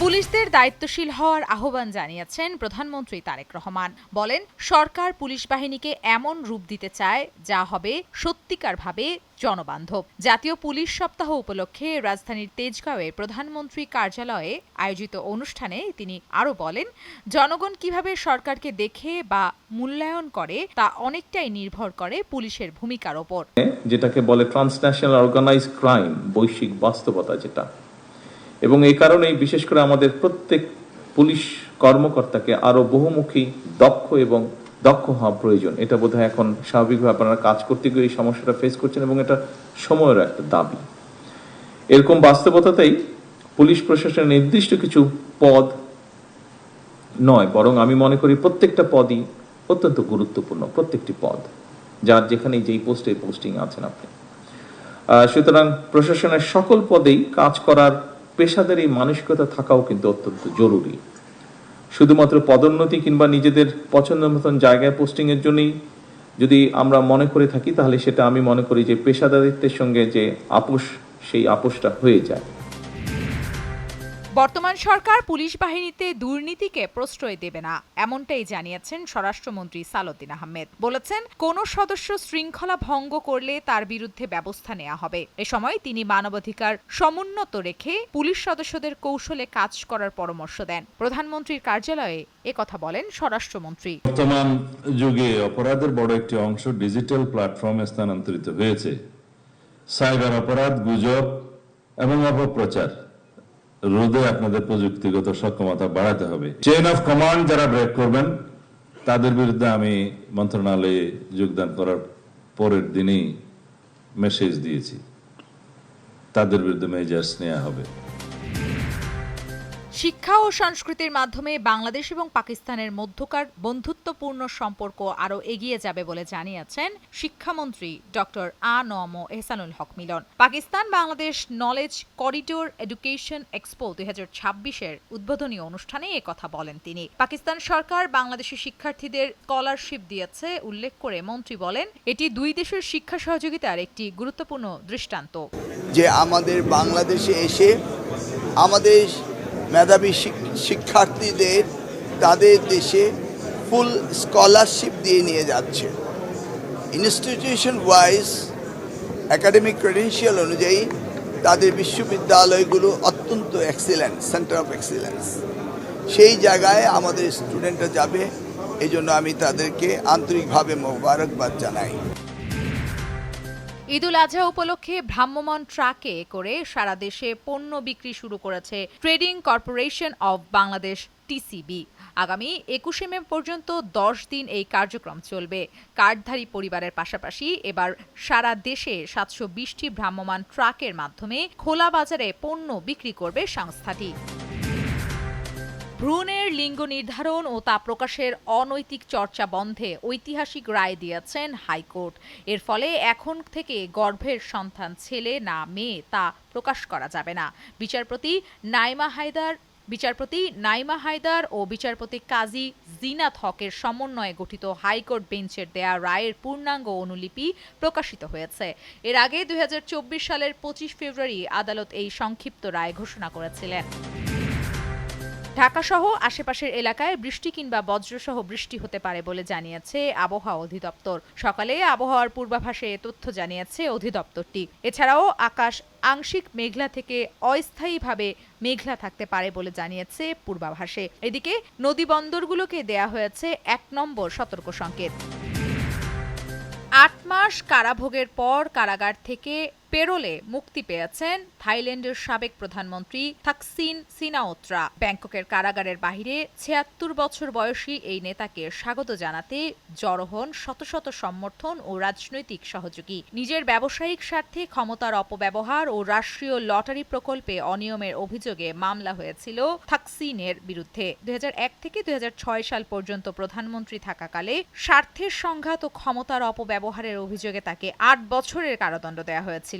পুলিশদের দায়িত্বশীল হওয়ার আহ্বান জানিয়েছেন প্রধানমন্ত্রী তারেক রহমান। বলেন, সরকার পুলিশ বাহিনীকে এমন রূপ দিতে চায় যা হবে সত্যিকারভাবে জনবান্ধব। জাতীয় পুলিশ সপ্তাহ উপলক্ষে রাজধানীর তেজগাঁওয়ে প্রধানমন্ত্রী কার্যালয়ে আয়োজিত অনুষ্ঠানে তিনি আরও বলেন, জনগণ কিভাবে সরকারকে দেখে বা মূল্যায়ন করে তা অনেকটাই নির্ভর করে পুলিশের ভূমিকার ওপর। যেটাকে বলে ট্রান্সন্যাশনাল অর্গানাইজড ক্রাইম, বৈশ্বিক বাস্তবতা যেটা, এবং এই কারণেই বিশেষ করে আমাদের প্রত্যেক পুলিশ কর্মকর্তাকে আরো বহুমুখী দক্ষ হওয়া প্রয়োজন। এটা বোধহয় এখন স্বাভাবিকভাবে আপনারা কাজ করতে গিয়ে এই সমস্যাটা ফেস করছেন এবং এটা সময়ের একটা দাবি। এরকম বাস্তবতাতেই পুলিশ প্রশাসনের নির্দিষ্ট কিছু পদ নয়, বরং আমি মনে করি প্রত্যেকটা পদই অত্যন্ত গুরুত্বপূর্ণ, প্রত্যেকটি পদ যার যেখানে যেই পোস্টে পোস্টিং আছেন আপনি। সুতরাং প্রশাসনের সকল পদেই কাজ করার পেশাদারি মানসিকতা থাকাও কিন্তু অত্যন্ত জরুরি। শুধুমাত্র পদোন্নতি কিংবা নিজেদের পছন্দ মতন জায়গায় পোস্টিং এর জন্যই যদি আমরা মনে করে থাকি, তাহলে সেটা আমি মনে করি যে পেশাদারিত্বের সঙ্গে যে আপোষ, সেই আপোষটা হয়ে যায়। বর্তমান সরকার পুলিশ বাহিনীতে দুর্নীতিকে প্রশ্রয় দেবে না, এমনটাই জানিয়েছেন স্বরাষ্ট্রমন্ত্রী সালাউদ্দিন আহমেদ। বলেছেন, কোন সদস্য শৃঙ্খলা ভঙ্গ করলে তার বিরুদ্ধে ব্যবস্থা নেওয়া হবে। এ সময় তিনি মানবাধিকার সমুন্নত রেখে পুলিশ সদস্যদের কৌশলে কাজ করার পরামর্শ দেন। প্রধানমন্ত্রীর কার্যালয়ে একথা বলেন স্বরাষ্ট্রমন্ত্রী। বর্তমান যুগে অপরাধের বড় একটি অংশ ডিজিটাল প্ল্যাটফর্মে স্থানান্তরিত হয়েছে। সাইবার অপরাধ, গুজব এবং অপপ্রচার রোধে আপনাদের প্রযুক্তিগত সক্ষমতা বাড়াতে হবে। চেইন অফ কমান্ড যারা ব্রেক করবেন তাদের বিরুদ্ধে আমি মন্ত্রণালয়ে যোগদান করার পরের দিনই মেসেজ দিয়েছি, তাদের বিরুদ্ধে মেজার্স নেওয়া হবে। শিক্ষা ও সংস্কৃতির মাধ্যমে বাংলাদেশ এবং পাকিস্তানের মধ্যকার বন্ধুত্বপূর্ণ সম্পর্ক আরও এগিয়ে যাবে বলে জানিয়েছেন শিক্ষামন্ত্রী doctor ANM Ehsanul Haque Milon. Pakistan Bangladesh knowledge corridor education expo 2026-এর উদ্বোধনী অনুষ্ঠানে একথা বলেন তিনি। পাকিস্তান সরকার বাংলাদেশি শিক্ষার্থীদের স্কলারশিপ দিয়েছে উল্লেখ করে মন্ত্রী বলেন, এটি দুই দেশের শিক্ষা সহযোগিতার একটি গুরুত্বপূর্ণ দৃষ্টান্ত। যে আমাদের বাংলাদেশে এসে আমাদের মেধাবী শিক্ষার্থীদের তাদের দেশে ফুল স্কলারশিপ দিয়ে নিয়ে যাচ্ছে। ইনস্টিটিউশন ওয়াইজ একাডেমিক ক্রেডেনশিয়াল অনুযায়ী তাদের বিশ্ববিদ্যালয়গুলো অত্যন্ত এক্সিলেন্ট, সেন্টার অফ এক্সিলেন্স। সেই জায়গায় আমাদের স্টুডেন্টরা যাবে, এই জন্য আমি তাদেরকে আন্তরিকভাবে মোবারকবাদ জানাই। ঈদুল আজহা উপলক্ষে ভ্রাম্যমাণ ট্রাকে করে সারা দেশে পণ্য বিক্রি শুরু করেছে trading corporation of Bangladesh TCB. আগামী 21 মে পর্যন্ত 10 দিন এই কার্যক্রম চলবে। কার্ডধারী পরিবারের পাশাপাশি এবার সারা দেশে 720টি ভ্রাম্যমাণ ট্রাকের মাধ্যমে খোলা বাজারে পণ্য বিক্রি করবে সংস্থাটি। ভ্রূণের লিঙ্গ নির্ধারণ ও তা প্রকাশের অনৈতিক চর্চা বন্ধে ঐতিহাসিক রায় দিয়েছেন হাইকোর্ট। এর ফলে এখন থেকে গর্ভের সন্তান ছেলে না মেয়ে তা প্রকাশ করা যাবে না। বিচারপতি নাইমা হায়দার ও বিচারপতি কাজী জিনাত হকের সমন্বয়ে গঠিত হাইকোর্ট বেঞ্চের দেয়া রায়ের পূর্ণাঙ্গ অনুলিপি প্রকাশিত হয়েছে। এর আগে 2024 সালের 25 ফেব্রুয়ারি আদালত এই সংক্ষিপ্ত রায় ঘোষণা করেছিলেন। ঢাকাসহ আশেপাশের এলাকায় বৃষ্টি কিংবা বজ্রসহ বৃষ্টি হতে পারে বলে জানিয়েছে আবহাওয়া অধিদপ্তর। সকালে আবহাওয়ার পূর্বাভাসে তথ্য জানিয়েছে অধিদপ্তরটি। এছাড়াও আকাশ আংশিক মেঘলা থেকে অস্থায়ীভাবে মেঘলা থাকতে পারে বলে জানিয়েছে পূর্বাভাসে। এদিকে নদী বন্দরগুলোকে দেয়া হয়েছে 1 নম্বর সতর্ক সংকেত। 8 মাস কারাভোগের পর কারাগার থেকে পেরোলে মুক্তি পেয়েছেন থাইল্যান্ডের সাবেক প্রধানমন্ত্রী থাকসিন সিনাওত্রা। ব্যাংককের কারাগারের বাইরে 76 বছর বয়সী এই নেতাকে স্বাগত জানাতে জড়ো হন শত শত সমর্থন ও রাজনৈতিক সহযোগী। নিজের ব্যবসায়িক স্বার্থে ক্ষমতার অপব্যবহার ও রাষ্ট্রীয় লটারি প্রকল্পে অনিয়মের অভিযোগে মামলা হয়েছিল থাকসিনের বিরুদ্ধে। 2001 থেকে 2006 সাল পর্যন্ত প্রধানমন্ত্রী থাকাকালে স্বার্থের সংঘাত ও ক্ষমতার অপব্যবহারের অভিযোগে তাকে 8 বছরের কারাদণ্ড দেওয়া হয়েছিল।